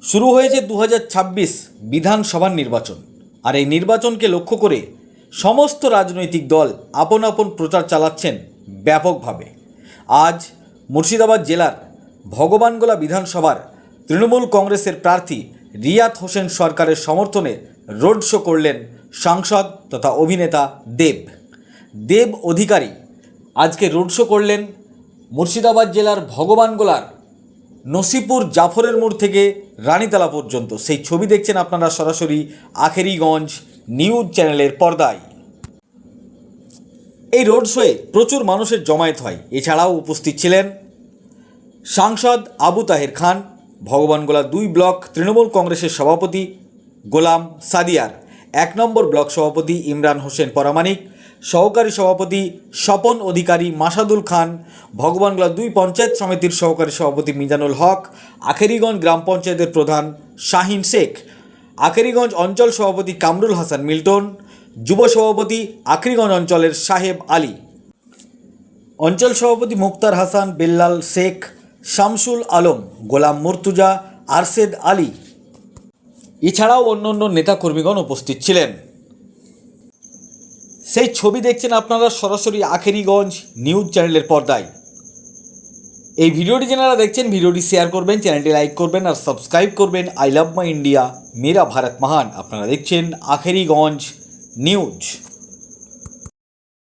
শুরু হয়েছে 2026 বিধানসভার নির্বাচন। আর এই নির্বাচনকে লক্ষ্য করে সমস্ত রাজনৈতিক দল আপন আপন প্রচার চালাচ্ছেন ব্যাপকভাবে। আজ মুর্শিদাবাদ জেলার ভগবানগোলা বিধানসভার তৃণমূল কংগ্রেসের প্রার্থী রিয়াত হোসেন সরকারের সমর্থনে রোড শো করলেন সাংসদ তথা অভিনেতা দেব অধিকারী। আজকে রোড শো করলেন মুর্শিদাবাদ জেলার ভগবানগোলার নসিপুর জাফরের মোড় থেকে রানীতলা পর্যন্ত। সেই ছবি দেখছেন আপনারা সরাসরি আখেরিগঞ্জ নিউজ চ্যানেলের পর্দায়। এই রোড শোয়ে প্রচুর মানুষের জমায়েত হয়। এছাড়াও উপস্থিত ছিলেন সাংসদ আবু তাহের খান, ভগবানগোলা 2 ব্লক তৃণমূল কংগ্রেসের সভাপতি গোলাম সাদিয়ার, 1 নম্বর ব্লক সভাপতি ইমরান হোসেন পরামানিক, সহকারী সভাপতি স্বপন অধিকারী, মাসাদুল খান, ভগবানগোলা 2 পঞ্চায়েত সমিতির সহকারী সভাপতি মিজানুল হক, আখেরিগঞ্জ গ্রাম পঞ্চায়েতের প্রধান শাহিন শেখ, আখেরিগঞ্জ অঞ্চল সভাপতি কামরুল হাসান মিল্টন, যুব সভাপতি আখেরিগঞ্জ অঞ্চলের সাহেব আলী, অঞ্চল সভাপতি মুক্তার হাসান, বেল্লাল শেখ, শামসুল আলম, গোলাম মুর্তুজা, আরশেদ আলী, এছাড়াও অন্যান্য নেতাকর্মীগণ উপস্থিত ছিলেন। সেই ছবি দেখছেন আপনারা সরাসরি আখেরিগঞ্জ নিউজ চ্যানেলের পর্দায়। এই ভিডিওটি যারা দেখছেন ভিডিওটি শেয়ার করবেন, চ্যানেলটি লাইক করবেন আর সাবস্ক্রাইব করবেন। আই লাভ মাই ইন্ডিয়া, মেরা ভারত মহান। আপনারা দেখছেন আখেরিগঞ্জ নিউজ।